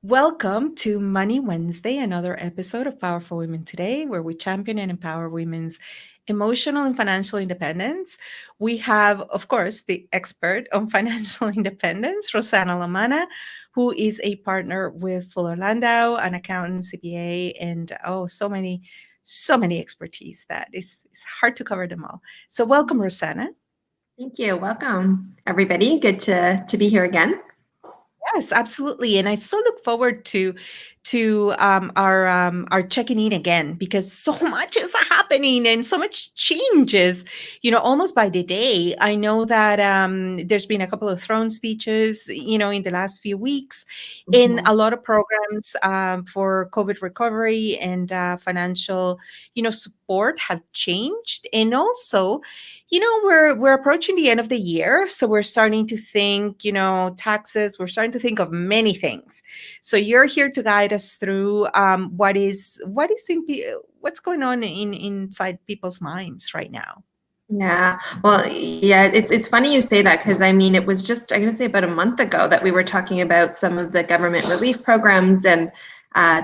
Welcome to Money Wednesday, another episode of Powerful Women Today, where we champion and empower women's emotional and financial independence. We have, of course, the expert on financial independence, Rosanna Lamana, who is a partner with Fuller Landau, an accountant, CPA, and so many expertise that it's hard to cover them all. So welcome, Rosanna. Thank you. Welcome, everybody. Good to be here again. Yes, absolutely, and I so look forward to our checking in again because so much is happening and so much changes. Almost by the day. I know that there's been a couple of throne speeches, in the last few weeks, in a lot of programs for COVID recovery and financial, support have changed, and also we're approaching the end of the year, so we're starting to think, taxes. We're starting to think of many things. So you're here to guide us through what's going on inside people's minds right now. Yeah. Well, yeah, it's funny you say that because it was just, I'm going to say about a month ago that we were talking about some of the government relief programs, and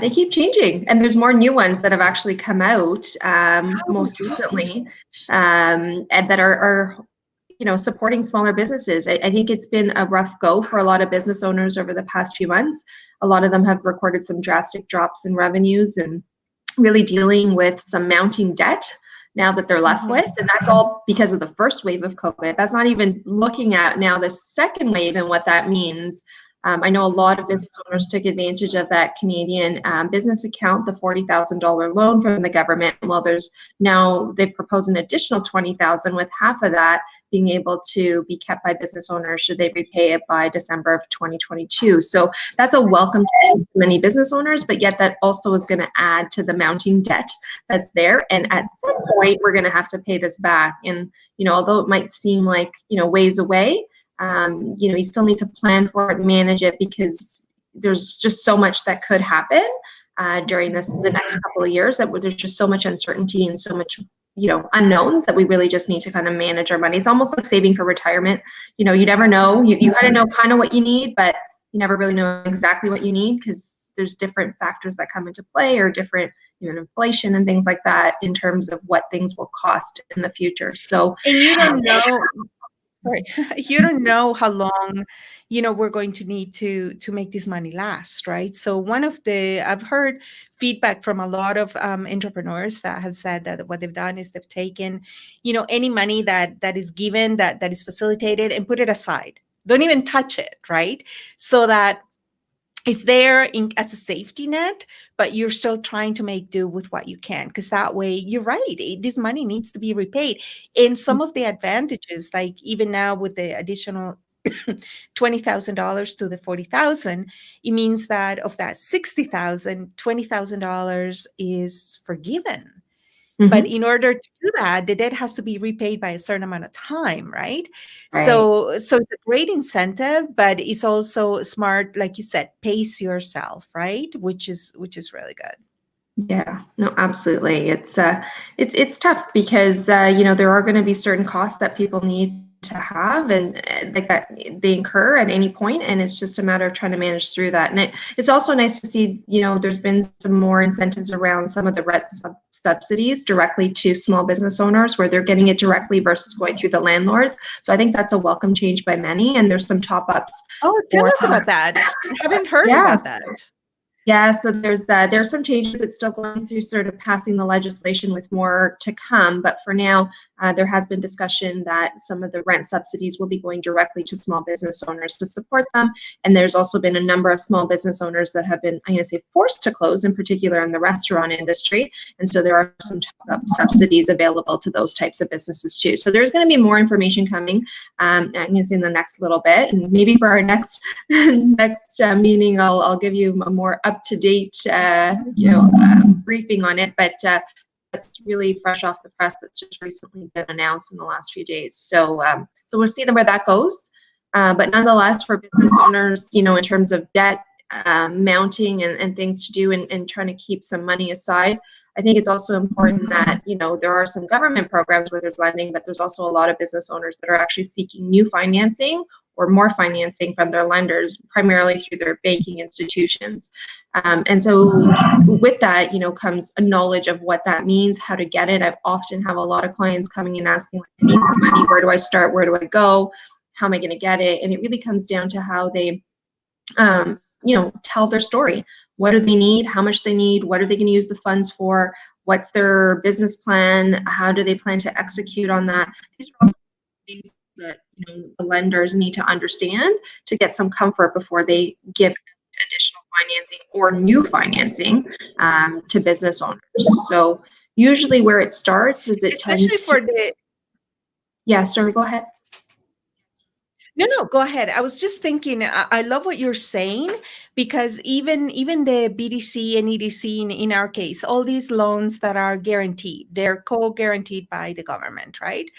they keep changing, and there's more new ones that have actually come out most recently, and that are supporting smaller businesses. I think it's been a rough go for a lot of business owners over the past few months. A lot of them have recorded some drastic drops in revenues and really dealing with some mounting debt now that they're left with. And that's all because of the first wave of COVID. That's not even looking at now the second wave and what that means. I know a lot of business owners took advantage of that Canadian business account, the $40,000 loan from the government. Well, they've proposed an additional $20,000, with half of that being able to be kept by business owners should they repay it by December of 2022. So that's a welcome to many business owners, but yet that also is going to add to the mounting debt that's there. And at some point, we're going to have to pay this back. And although it might seem like ways away, you still need to plan for it, manage it, because there's just so much that could happen during the next couple of years, that there's just so much uncertainty and so much unknowns that we really just need to kind of manage our money. It's almost like saving for retirement. You never know. You kind of know what you need, but you never really know exactly what you need because there's different factors that come into play, or different inflation and things like that in terms of what things will cost in the future. So, and you don't know. Sorry. You don't know how long, we're going to need to make this money last, right? So I've heard feedback from a lot of entrepreneurs that have said that what they've done is they've taken, any money that is given, that is facilitated, and put it aside. Don't even touch it, right? So that it's there as a safety net, but you're still trying to make do with what you can, because that way, you're right, this money needs to be repaid. And some of the advantages, like even now with the additional $20,000 to the $40,000, it means that of that $60,000, $20,000 is forgiven. But in order to do that, the debt has to be repaid by a certain amount of time, right? So it's a great incentive, but it's also smart, like you said, pace yourself, right? Which is really good. Yeah, no, absolutely. It's tough because there are going to be certain costs that people need to have, and like that they incur at any point, and it's just a matter of trying to manage through that. And it's also nice to see there's been some more incentives around some of the rent subsidies directly to small business owners, where they're getting it directly versus going through the landlords. So I think that's a welcome change by many, and there's some top ups. Oh, tell us about that. I haven't heard about that. Yeah, so there's some changes. It's still going through sort of passing the legislation, with more to come. But for now, there has been discussion that some of the rent subsidies will be going directly to small business owners to support them. And there's also been a number of small business owners that have been, I'm going to say, forced to close, in particular in the restaurant industry. And so there are some top-up subsidies available to those types of businesses too. So there's going to be more information coming, I'm going to say, in the next little bit. And maybe for our next meeting, I'll give you a more up-to-date briefing on it, but that's really fresh off the press. That's just recently been announced in the last few days. So we'll see where that goes. But nonetheless, for business owners, in terms of debt mounting and things to do, and trying to keep some money aside, I think it's also important that, there are some government programs where there's lending, but there's also a lot of business owners that are actually seeking new financing, or more financing from their lenders, primarily through their banking institutions. And so with that, comes a knowledge of what that means, how to get it. I've often have a lot of clients coming in asking, I need more money. Where do I start? Where do I go? How am I going to get it? And it really comes down to how they tell their story. What do they need? How much they need? What are they going to use the funds for? What's their business plan? How do they plan to execute on that? These are all things that the lenders need to understand to get some comfort before they give additional financing or new financing to business owners. So usually where it starts is it Especially tends to. for the Yeah, sorry, go ahead. No, go ahead. I was just thinking, I love what you're saying, because even the BDC and EDC in our case, all these loans that are guaranteed, they're co-guaranteed by the government, right?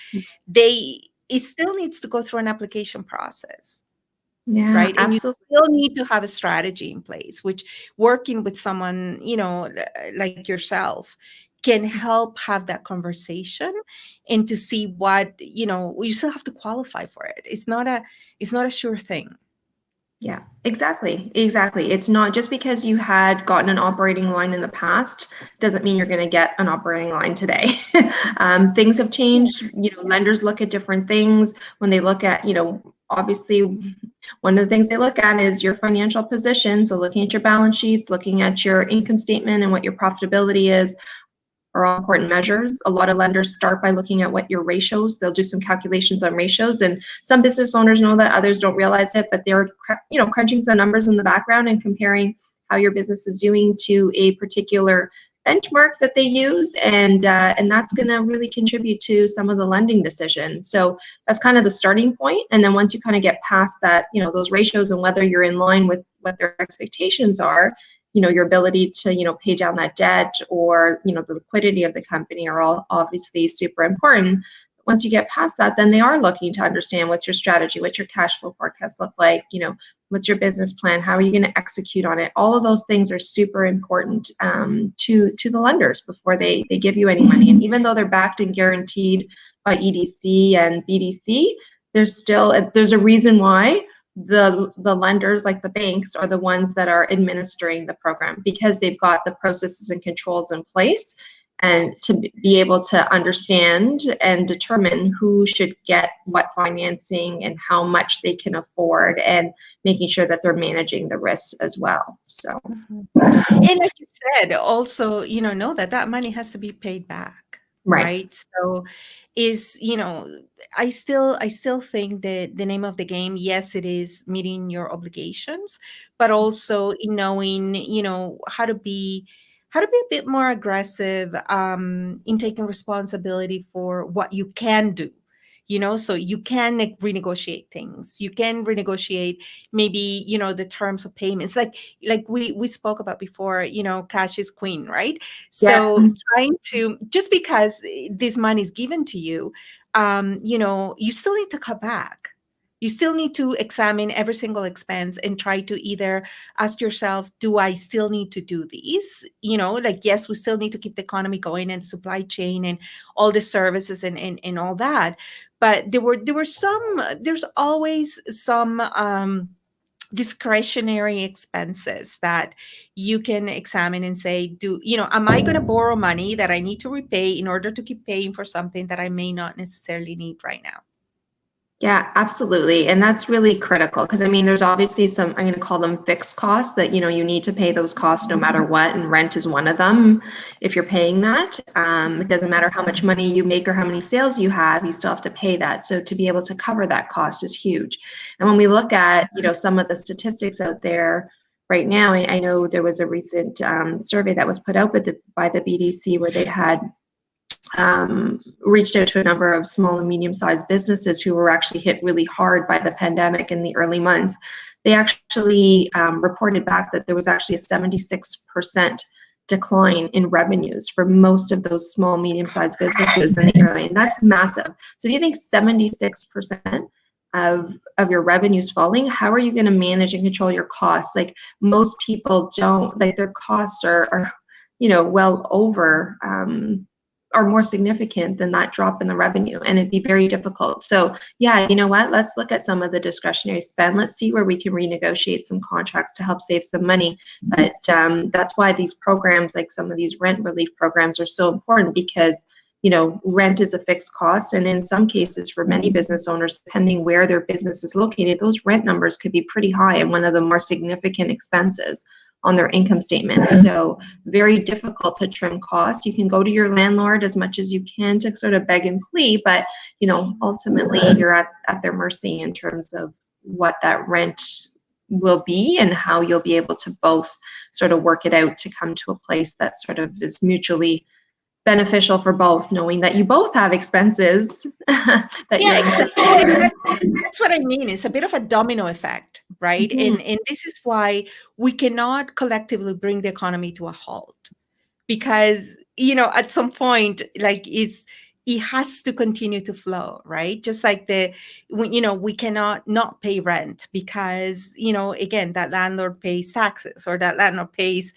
It still needs to go through an application process, Yeah, right? And you absolutely. still need to have a strategy in place, which working with someone, like yourself, can help have that conversation and to see what, you still have to qualify for it. It's not a sure thing. Yeah, exactly. It's not just because you had gotten an operating line in the past doesn't mean you're going to get an operating line today. Things have changed. Lenders look at different things when they look at, obviously one of the things they look at is your financial position. So looking at your balance sheets, looking at your income statement and what your profitability is, are all important measures. A lot of lenders start by looking at what your ratios, they'll do some calculations on ratios, and some business owners know that, others don't realize it, but they're crunching some numbers in the background and comparing how your business is doing to a particular benchmark that they use, and that's going to really contribute to some of the lending decisions. So that's kind of the starting point, and then once you kind of get past that, those ratios and whether you're in line with what their expectations are, your ability to, pay down that debt, or, the liquidity of the company are all obviously super important. Once you get past that, then they are looking to understand what's your strategy, what's your cash flow forecast look like, what's your business plan, how are you going to execute on it? All of those things are super important to the lenders before they give you any money. And even though they're backed and guaranteed by EDC and BDC, there's a reason why the lenders, like the banks, are the ones that are administering the program, because they've got the processes and controls in place, and to be able to understand and determine who should get what financing and how much they can afford, and making sure that they're managing the risks as well. So And like you said, also, know that money has to be paid back, right? So I still think that the name of the game, yes, it is meeting your obligations, but also in knowing, how to be a bit more aggressive in taking responsibility for what you can do. So you can renegotiate things. You can renegotiate maybe, the terms of payments. Like we spoke about before, cash is queen, right? yeah. So trying to, just because this money is given to you, you still need to cut back. You still need to examine every single expense and try to either ask yourself, do I still need to do these? Yes, we still need to keep the economy going and supply chain and all the services and all that. But there's always some discretionary expenses that you can examine and say, am I going to borrow money that I need to repay in order to keep paying for something that I may not necessarily need right now? Yeah, absolutely. And that's really critical, because there's obviously some, I'm going to call them fixed costs that, you need to pay those costs no matter what. And rent is one of them. If you're paying that, it doesn't matter how much money you make or how many sales you have, you still have to pay that. So to be able to cover that cost is huge. And when we look at, some of the statistics out there right now, I know there was a recent survey that was put out by the BDC, where they had reached out to a number of small and medium-sized businesses who were actually hit really hard by the pandemic in the early months. They actually reported back that there was actually a 76% decline in revenues for most of those small, medium-sized businesses in the early, and that's massive. So if you think 76% of your revenues falling, how are you going to manage and control your costs? Like, most people don't, like, their costs are well over are more significant than that drop in the revenue, and it'd be very difficult. So yeah, you know what, let's look at some of the discretionary spend. Let's see where we can renegotiate some contracts to help save some money. But that's why these programs, like some of these rent relief programs, are so important, because rent is a fixed cost, and in some cases for many business owners, depending where their business is located, those rent numbers could be pretty high and one of the more significant expenses on their income statement. So very difficult to trim costs. You can go to your landlord as much as you can to sort of beg and plead, but ultimately you're at their mercy in terms of what that rent will be and how you'll be able to both sort of work it out to come to a place that sort of is mutually beneficial for both, knowing that you both have expenses that you're exactly. That's what I mean. It's a bit of a domino effect, right? Mhm. And this is why we cannot collectively bring the economy to a halt, because at some point, like, it has to continue to flow, right? Just like we cannot not pay rent because again, that landlord pays taxes, or that landlord pays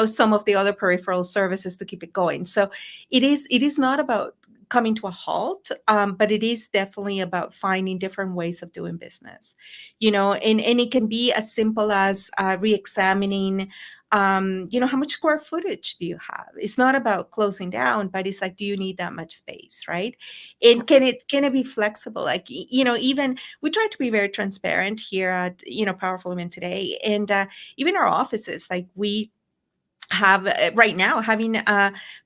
some of the other peripheral services to keep it going. So it is not about coming to a halt, but it is definitely about finding different ways of doing business, and it can be as simple as re-examining how much square footage do you have? It's not about closing down, but it's like, do you need that much space, right? And can it be flexible? Like, even we try to be very transparent here at Powerful Women Today, and even our offices, like we have right now, having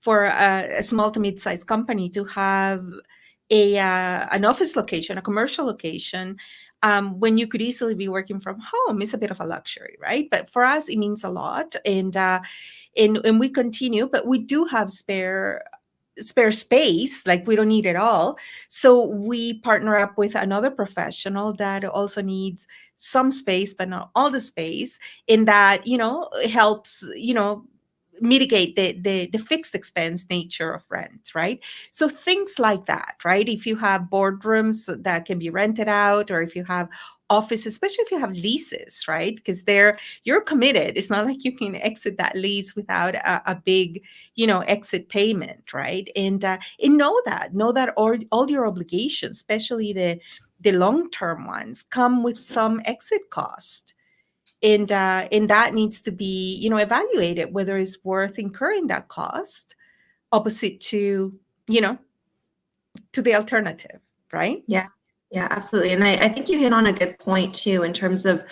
for a small to mid-sized company to have an office location, a commercial location, when you could easily be working from home, is a bit of a luxury, right? But for us, it means a lot, and we continue, but we do have spare space. Like, we don't need it all, so we partner up with another professional that also needs some space, but not all the space, in that helps mitigate the fixed expense nature of rent, right? So things like that, right? If you have boardrooms that can be rented out, or if you have offices, especially if you have leases, right? Because you're committed. It's not like you can exit that lease without a big exit payment, right? And know that all your obligations, especially the long-term ones, come with some exit cost, and that needs to be evaluated, whether it's worth incurring that cost opposite to you know to the alternative, right? Yeah, yeah, absolutely. And I think you hit on a good point too, in terms of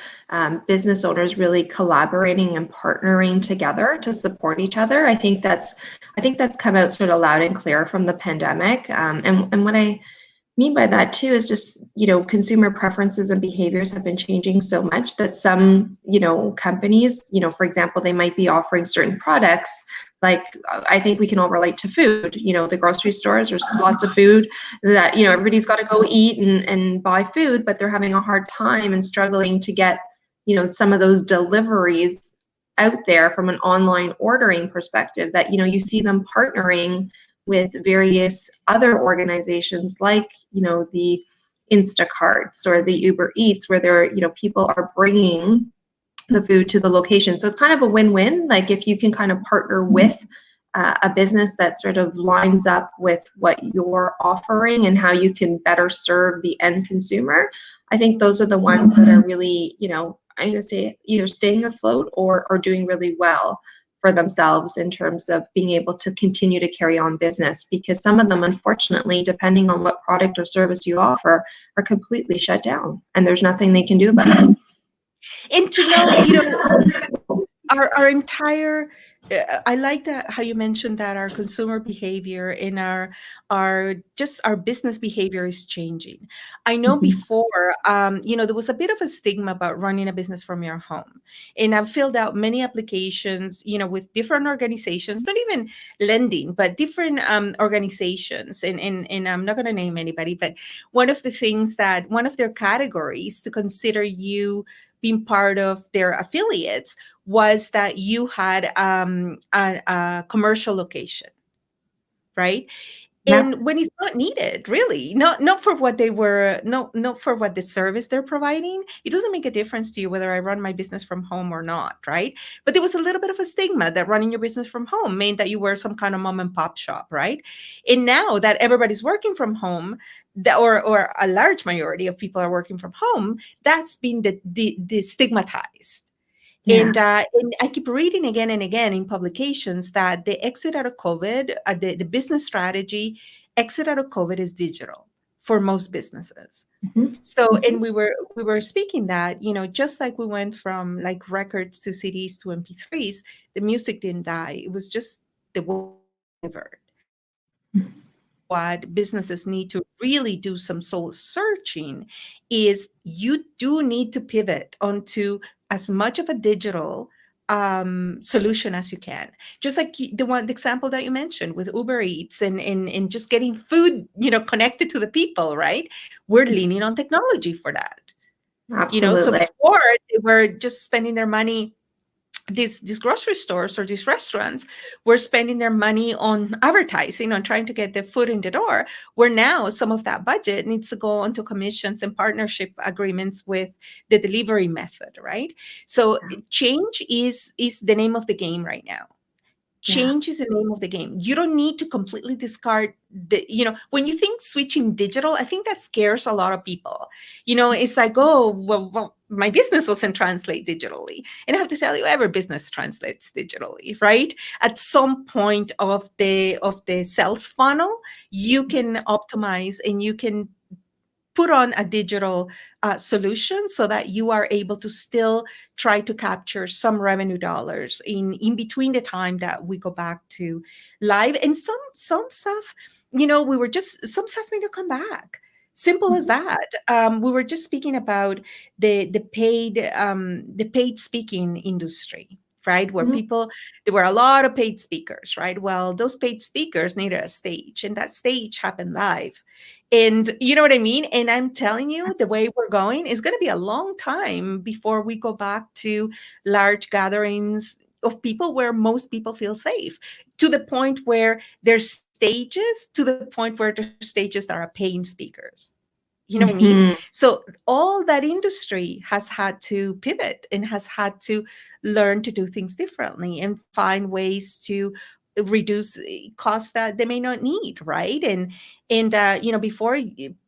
business owners really collaborating and partnering together to support each other. I think that's come out sort of loud and clear from the pandemic. And what I mean by that too is just, consumer preferences and behaviors have been changing so much that some, companies, for example, they might be offering certain products. Like, I think we can all relate to food. The grocery stores, there's lots of food that, everybody's got to go eat and buy food, but they're having a hard time and struggling to get, some of those deliveries out there from an online ordering perspective, that, you see them partnering with various other organizations, like the Instacarts or the Uber Eats, where people are bringing the food to the location. So it's kind of a win-win. Like, if you can kind of partner with a business that sort of lines up with what you're offering and how you can better serve the end consumer, I think those are the ones that are really, I'm going to say, either staying afloat or doing really well for themselves in terms of being able to continue to carry on business. Because some of them, unfortunately, depending on what product or service you offer, are completely shut down, and there's nothing they can do about it. And to know, our entire I like that how you mentioned that our consumer behavior and our business behavior is changing. I know Mhm. before, there was a bit of a stigma about running a business from your home, and I've filled out many applications, with different organizations, not even lending, but different organizations, and I'm not going to name anybody, but one of their categories to consider you being part of their affiliates was that you had a commercial location, right? Yeah. and when it's not needed, really, not for what they were, not for what the service they're providing. It doesn't make a difference to you whether I run my business from home or not, right? But there was a little bit of a stigma that running your business from home meant that you were some kind of mom and pop shop, right? And now that everybody's working from home, or a large majority of people are working from home, that's been the stigmatized. Yeah. And I keep reading again and again in publications that the exit out of COVID, the business strategy exit out of COVID is digital for most businesses. Mhm. So, Mhm. and we were speaking that, just like we went from like records to CDs to MP3s, the music didn't die. It was just the way delivered. What businesses need to really do some soul searching is you do need to pivot onto as much of a digital solution as you can. Just like the example that you mentioned with Uber Eats and just getting food, connected to the people, right? We're leaning on technology for that. So Absolutely. before they were just spending their money, these grocery stores or these restaurants were spending their money on advertising, on trying to get the food in the door, where now some of that budget needs to go onto commissions and partnership agreements with the delivery method, right? So change is the name of the game right now. Yeah. Change is the name of the game. You don't need to completely discard when you think switching digital, I think that scares a lot of people. It's like, oh, well, my business doesn't translate digitally. And I have to tell you, every business translates digitally, right? At some point of the sales funnel, you can optimize and you can put on a digital solution so that you are able to still try to capture some revenue dollars in between the time that we go back to live. And some stuff, we were just some stuff may not come back. Simple as Mhm. that. We were just speaking about the paid speaking industry, right? Where Mhm. there were a lot of paid speakers, right? Well, those paid speakers needed a stage, and that stage happened live. And you know what I mean? And I'm telling you, the way we're going is going to be a long time before we go back to large gatherings of people where most people feel safe, to the point where there's stages, to the point where there's stages that are paying speakers. You know what I mean? Mhm. So all that industry has had to pivot and has had to learn to do things differently and find ways to reduce costs that they may not need, right? And before,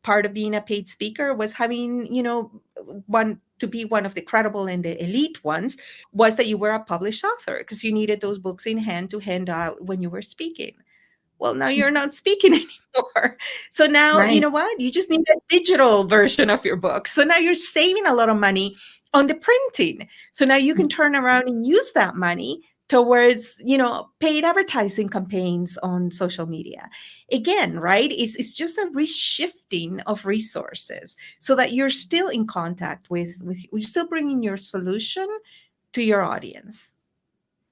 part of being a paid speaker was having, one to be one of the credible and the elite ones, was that you were a published author, because you needed those books in hand to hand out when you were speaking. Well, now you're not speaking anymore. So now, you Right. know what? You just need a digital version of your book. So now you're saving a lot of money on the printing. So now you can turn around and use that money towards, paid advertising campaigns on social media. Again, right? It's just a reshifting of resources so that you're still in contact with you're still bringing your solution to your audience.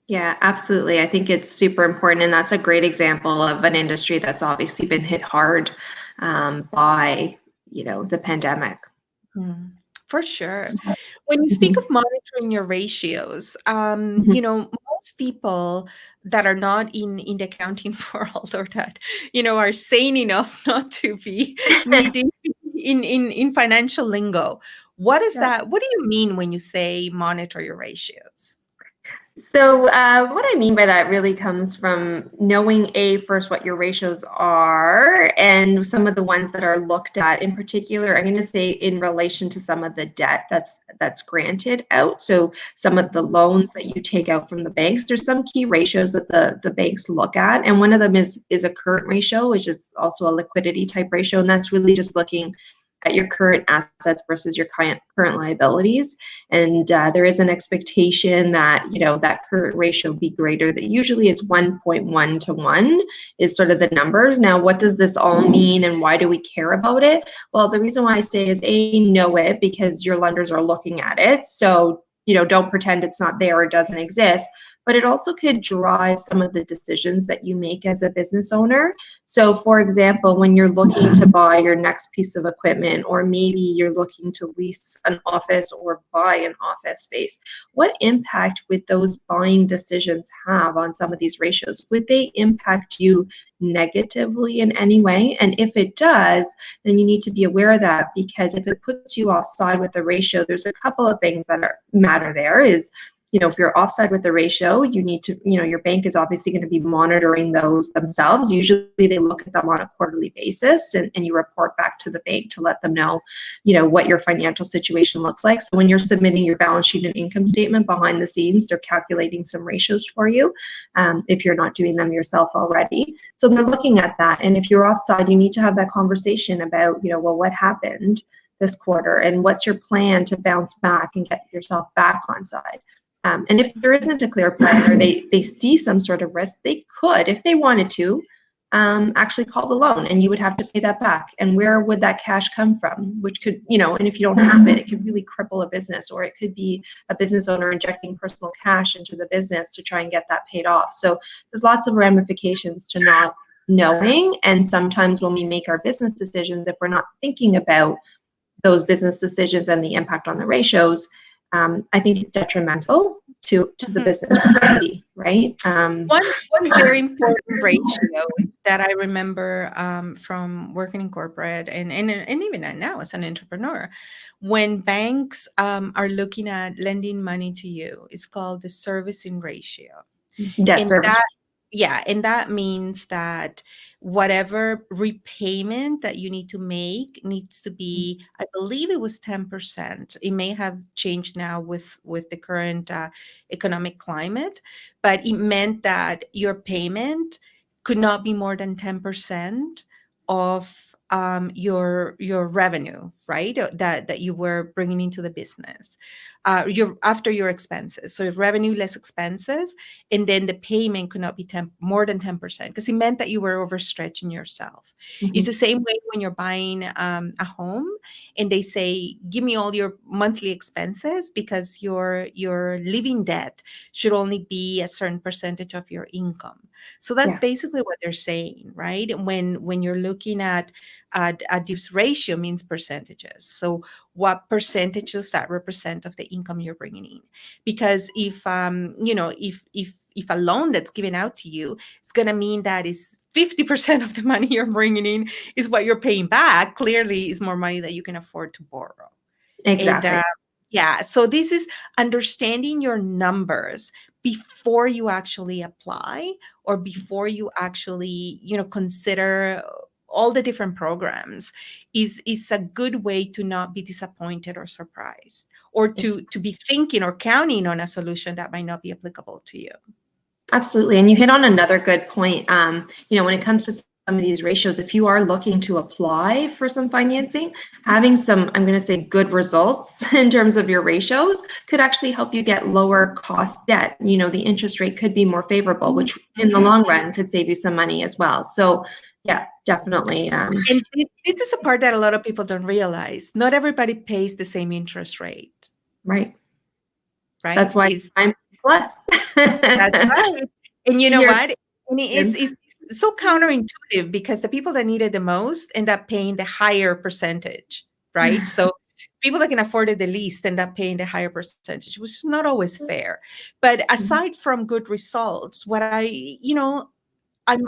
Yeah, absolutely. I think it's super important. And that's a great example of an industry that's obviously been hit hard by, the pandemic. Mm, for sure. When you speak of Mhm. monitoring your ratios, Mhm. most people that are not in the accounting world, or that, are sane enough not to be needing in financial lingo. What is Yeah. that? What do you mean when you say monitor your ratios? So what I mean by that really comes from knowing first what your ratios are, and some of the ones that are looked at in particular. I'm going to say in relation to some of the debt that's granted out. So some of the loans that you take out from the banks, there's some key ratios that the banks look at, and one of them is a current ratio, which is also a liquidity type ratio, and that's really just looking at your current assets versus your current liabilities. And there is an expectation that that current ratio be greater. That usually it's 1.1 to 1 is sort of the numbers. Now, what does this all mean, and why do we care about it? Well, the reason why I say is know it, because your lenders are looking at it. So don't pretend it's not there or doesn't exist. but it also could drive some of the decisions that you make as a business owner. So for example, when you're looking to buy your next piece of equipment, or maybe you're looking to lease an office or buy an office space, what impact would those buying decisions have on some of these ratios? Would they impact you negatively in any way? And if it does, then you need to be aware of that, because if it puts you offside with the ratio, there's a couple of things that matter there. Is, if you're offside with the ratio, you need to, your bank is obviously going to be monitoring those themselves. Usually they look at them on a quarterly basis, and you report back to the bank to let them know, what your financial situation looks like. So when you're submitting your balance sheet and income statement, behind the scenes, they're calculating some ratios for you, if you're not doing them yourself already. So they're looking at that. And if you're offside, you need to have that conversation about, well, what happened this quarter, and what's your plan to bounce back and get yourself back on side. And if there isn't a clear plan, or they see some sort of risk, they could, if they wanted to, actually call the loan, and you would have to pay that back. And where would that cash come from? Which could, and if you don't have it, it could really cripple a business, or it could be a business owner injecting personal cash into the business to try and get that paid off. So there's lots of ramifications to not knowing. And sometimes when we make our business decisions, if we're not thinking about those business decisions and the impact on the ratios, I think it's detrimental to the business community, right? One very important ratio that I remember from working in corporate and even now as an entrepreneur, when banks are looking at lending money to you, is called the servicing ratio. Debt service. And that means that whatever repayment that you need to make needs to be, I believe it was 10%. It may have changed now with the current economic climate, but it meant that your payment could not be more than 10% of your revenue, right? That you were bringing into the business. After your expenses, so revenue less expenses, and then the payment could not be more than 10%, because it meant that you were overstretching yourself. It's the same way when you're buying a home, and they say, "Give me all your monthly expenses, because your living debt should only be a certain percentage of your income." So that's basically what they're saying, right? When you're looking at this ratio, means percentages. So what percentages that represent of the income you're bringing in? Because if if a loan that's given out to you, it's going to mean that is 50% of the money you're bringing in is what you're paying back. Clearly, is more money that you can afford to borrow. Exactly. And so this is understanding your numbers before you actually apply, or before you actually consider all the different programs, is a good way to not be disappointed or surprised, or to be thinking or counting on a solution that might not be applicable to you. Absolutely. And you hit on another good point. When it comes to some of these ratios, if you are looking to apply for some financing, having some, I'm going to say, good results in terms of your ratios could actually help you get lower cost debt. The interest rate could be more favorable, which in the long run could save you some money as well. So yeah, definitely. And this is a part that a lot of people don't realize. Not everybody pays the same interest rate. Right. Right. That's why I'm plus. That's right. And you know what? And it's so counterintuitive, because the people that need it the most end up paying the higher percentage, right? So people that can afford it the least end up paying the higher percentage, which is not always fair. But aside from good results, I'm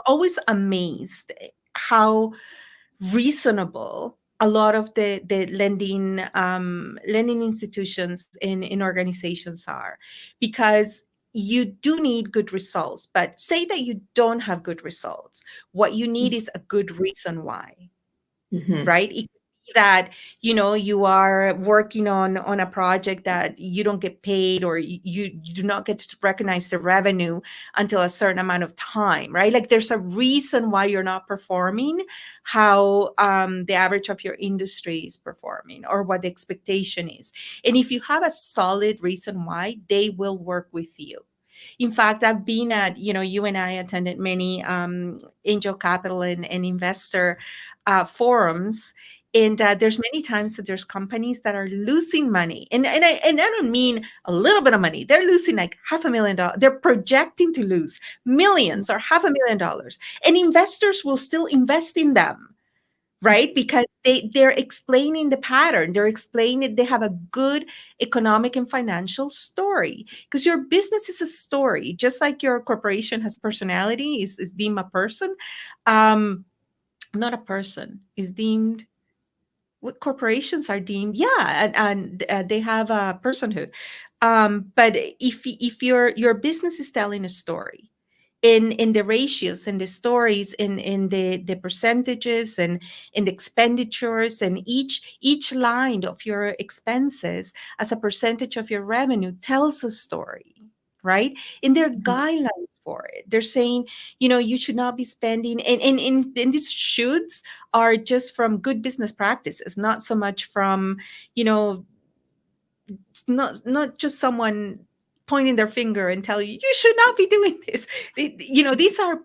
always amazed how reasonable a lot of the lending institutions in organizations are, because you do need good results. But say that you don't have good results, what you need is a good reason why. Right? It could be that you are working on a project that you don't get paid, or you do not get to recognize the revenue until a certain amount of time, right? Like, there's a reason why you're not performing how the average of your industry is performing, or what the expectation is. And if you have a solid reason why, they will work with you. In fact, I've been at, you and I attended many angel capital and investor forums. And there's many times that there's companies that are losing money, and I don't mean a little bit of money. They're losing like $500,000. They're projecting to lose millions or $500,000, and investors will still invest in them, right? Because they're explaining the pattern. They're explaining they have a good economic and financial story, because your business is a story, just like your corporation has personality, is deemed a person. Not a person, is deemed, what corporations are deemed, yeah, and they have a personhood. But if your business is telling a story in the ratios and the stories, in the percentages and in the expenditures, and each line of your expenses as a percentage of your revenue tells a story, right? And there are guidelines for it. They're saying, you should not be spending, and these shoulds are just from good business practices, not so much from, you know not just someone pointing their finger and tell you you should not be doing this. These are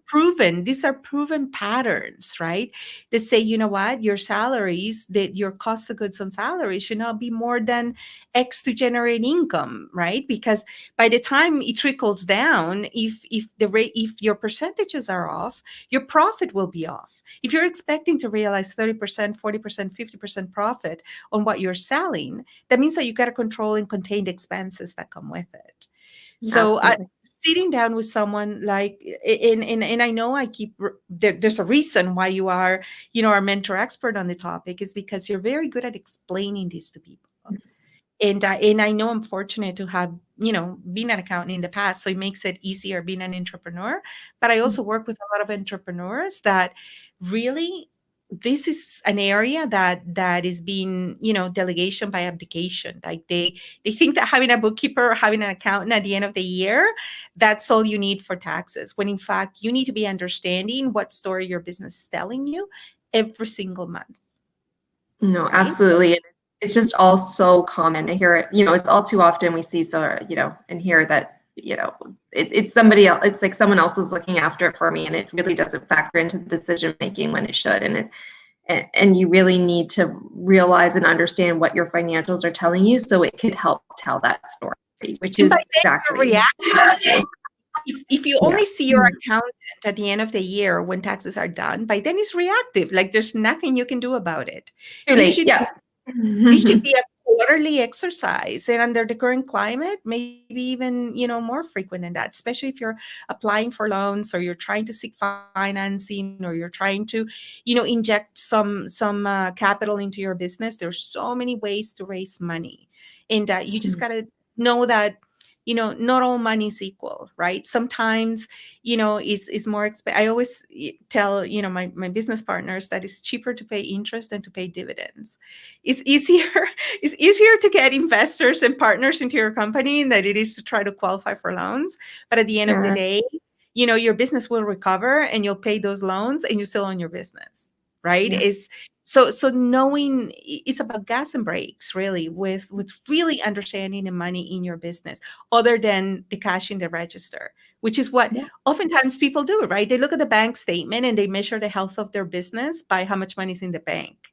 proven patterns, right? They say, what, your salaries, that your cost of goods on salaries should not be more than X to generate income, right? Because by the time it trickles down, if your percentages are off, your profit will be off. If you're expecting to realize 30%, 40%, 50% profit on what you're selling, that means that you got to control and contain the expenses that come with it. So Absolutely. sitting down with someone like, and I know there's a reason why you are, our mentor expert on the topic, is because you're very good at explaining this to people. And I know I'm fortunate to have, been an accountant in the past, so it makes it easier being an entrepreneur. But I also work with a lot of entrepreneurs that really, this is an area that is being, delegation by abdication. Like they think that having a bookkeeper or having an accountant at the end of the year, that's all you need for taxes. When in fact, you need to be understanding what story your business is telling you every single month. No, Right? absolutely. And it's just all so common to hear it. It's all too often we see, so, and hear that, it's somebody else, it's like someone else is looking after it for me, and it really doesn't factor into the decision making when it should. And you really need to realize and understand what your financials are telling you, so it could help tell that story, which And by is then you're exactly. reacting. If you Yeah. only see your accountant at the end of the year when taxes are done, by then it's reactive. Like there's nothing you can do about it. Too This late. should Yeah. this should be a quarterly exercise, and under the current climate, maybe even more frequent than that. Especially if you're applying for loans, or you're trying to seek financing, or you're trying to, inject some capital into your business. There's so many ways to raise money, and you just gotta know that not all money is equal, right? Sometimes is more I always tell my business partners that it's cheaper to pay interest than to pay dividends. It's easier it's easier to get investors and partners into your company than it is to try to qualify for loans. But at the end of the day, your business will recover, and you'll pay those loans, and you still own your business, right? Yeah. Is so knowing is about gas and brakes, really, with really understanding the money in your business, other than the cash in the register, which is what Yeah. oftentimes people do, right? They look at the bank statement and they measure the health of their business by how much money is in the bank.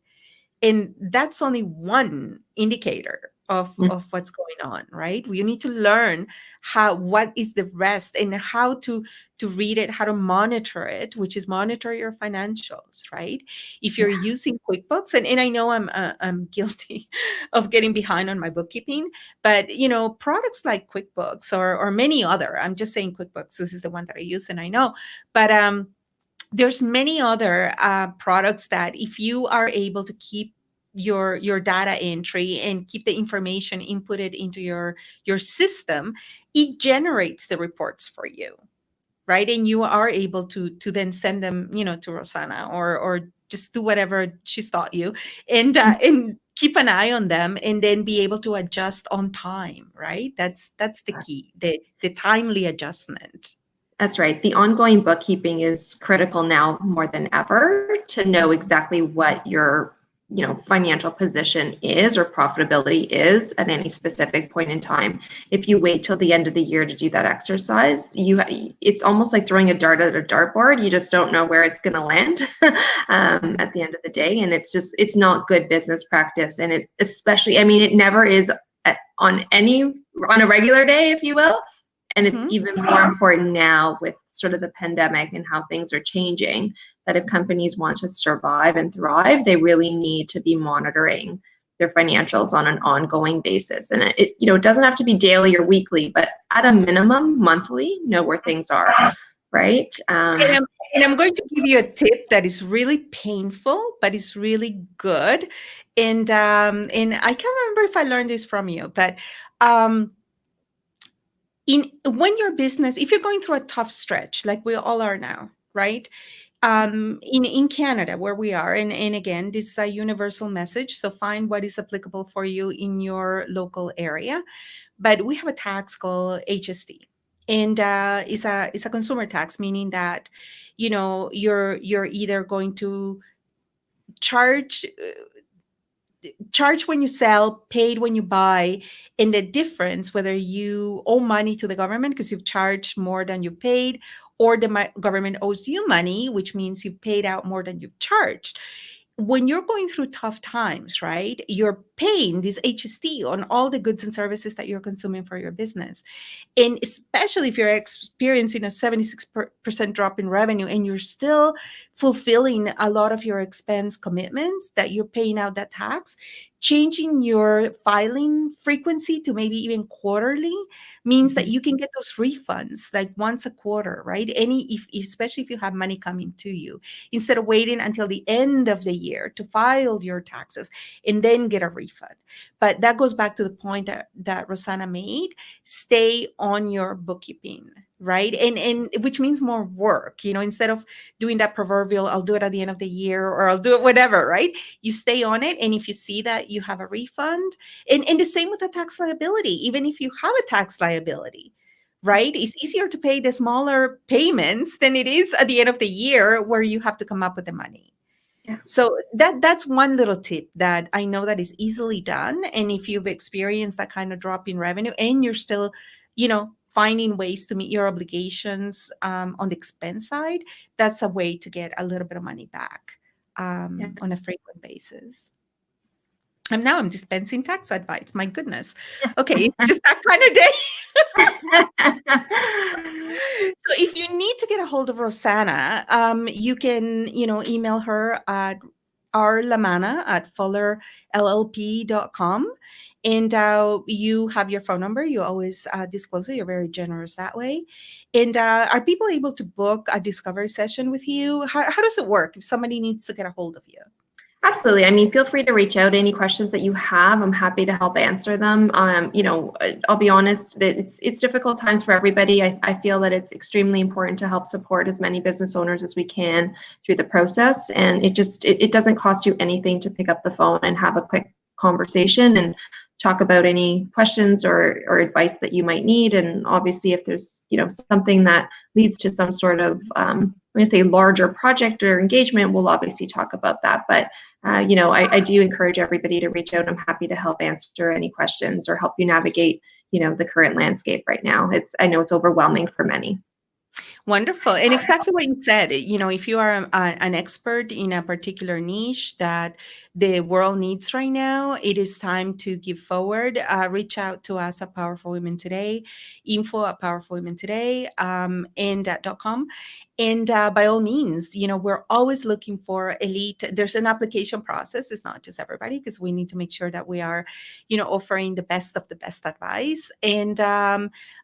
And that's only one indicator of what's going on, right? You need to learn what is the rest, and how to read it, how to monitor it, which is monitor your financials, right? If you're using QuickBooks, and I know I'm guilty of getting behind on my bookkeeping, but products like QuickBooks, or many other, I'm just saying QuickBooks, this is the one that I use and I know, but there's many other products that, if you are able to keep your data entry and keep the information inputted into your system, it generates the reports for you, right? And you are able to then send them to Rosanna, or just do whatever she's taught you, and keep an eye on them, and then be able to adjust on time, right? That's the key, the timely adjustment. That's right. The ongoing bookkeeping is critical now more than ever, to know exactly what your financial position is or profitability is at any specific point in time. If you wait till the end of the year to do that exercise, it's almost like throwing a dart at a dartboard. You just don't know where it's going to land at the end of the day, and it's not good business practice. And it especially, it never is on a regular day, if you will. And it's even more important now with sort of the pandemic and how things are changing, that if companies want to survive and thrive, they really need to be monitoring their financials on an ongoing basis. And it doesn't have to be daily or weekly, but at a minimum, monthly, know where things are, right? And I'm going to give you a tip that is really painful, but it's really good. And I can't remember if I learned this from you, but when your business, if you're going through a tough stretch, like we all are now, right? In Canada, where we are, and again, this is a universal message, so find what is applicable for you in your local area. But we have a tax called HST, and it's a consumer tax, meaning that you're either going to charge when you sell, paid when you buy, and the difference, whether you owe money to the government because you've charged more than you paid, or the government owes you money, which means you've paid out more than you've charged. When you're going through tough times, right, you're paying this HST on all the goods and services that you're consuming for your business. And especially if you're experiencing a 76% drop in revenue and you're still fulfilling a lot of your expense commitments that you're paying out that tax, changing your filing frequency to maybe even quarterly means that you can get those refunds like once a quarter, right? Especially if you have money coming to you, instead of waiting until the end of the year to file your taxes and then get a refund. But that goes back to the point that Rosanna made. Stay on your bookkeeping, right? And which means more work, instead of doing that proverbial, I'll do it at the end of the year, or I'll do it whatever, right? You stay on it. And if you see that you have a refund, and the same with the tax liability, even if you have a tax liability, right? It's easier to pay the smaller payments than it is at the end of the year where you have to come up with the money. Yeah. So that's one little tip that I know that is easily done. And if you've experienced that kind of drop in revenue and you're still, finding ways to meet your obligations on the expense side, that's a way to get a little bit of money back on a frequent basis. And now I'm dispensing tax advice. My goodness. Okay, it's just that kind of day. So if you need to get a hold of Rosanna, you can, email her at rlamana@fullerllp.com. And you have your phone number. You always disclose it. You're very generous that way. And are people able to book a discovery session with you? How does it work if somebody needs to get a hold of you? Absolutely. Feel free to reach out. Any questions that you have, I'm happy to help answer them. I'll be honest, it's difficult times for everybody. I feel that it's extremely important to help support as many business owners as we can through the process. And it doesn't cost you anything to pick up the phone and have a quick conversation and talk about any questions or advice that you might need. And obviously, if there's something that leads to some sort of larger project or engagement, we'll obviously talk about that. But I do encourage everybody to reach out. I'm happy to help answer any questions or help you navigate the current landscape right now. I know it's overwhelming for many. Wonderful. And exactly what you said, if you are an expert in a particular niche that the world needs right now, it is time to give forward. Reach out to us at Powerful Women Today, info@powerfulwomentoday, and .com. And by all means, we're always looking for elite. There's an application process. It's not just everybody, because we need to make sure that we are, offering the best of the best advice. And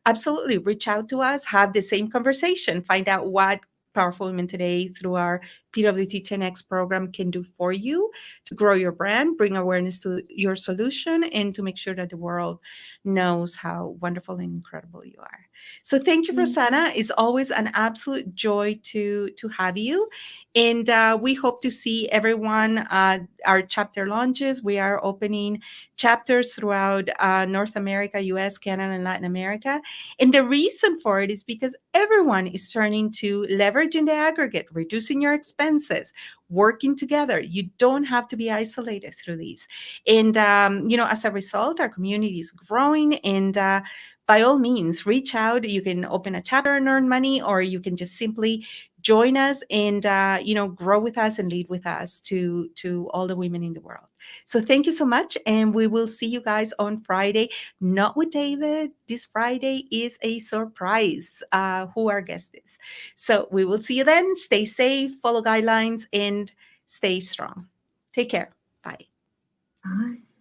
absolutely reach out to us, have the same conversation, find out what Powerful Women Today through our PWT 10X program can do for you to grow your brand, bring awareness to your solution, and to make sure that the world knows how wonderful and incredible you are. So thank you, Rosanna. It's always an absolute joy to have you. And we hope to see everyone at our chapter launches. We are opening chapters throughout North America, US, Canada, and Latin America. And the reason for it is because everyone is turning to leverage in the aggregate, reducing your expenses, working together. You don't have to be isolated through these. And, as a result, our community is growing. And by all means, reach out. You can open a chapter and earn money, or you can just simply join us and, grow with us and lead with us to all the women in the world. So thank you so much. And we will see you guys on Friday, not with David. This Friday is a surprise who our guest is. So we will see you then. Stay safe, follow guidelines, and stay strong. Take care. Bye. Bye.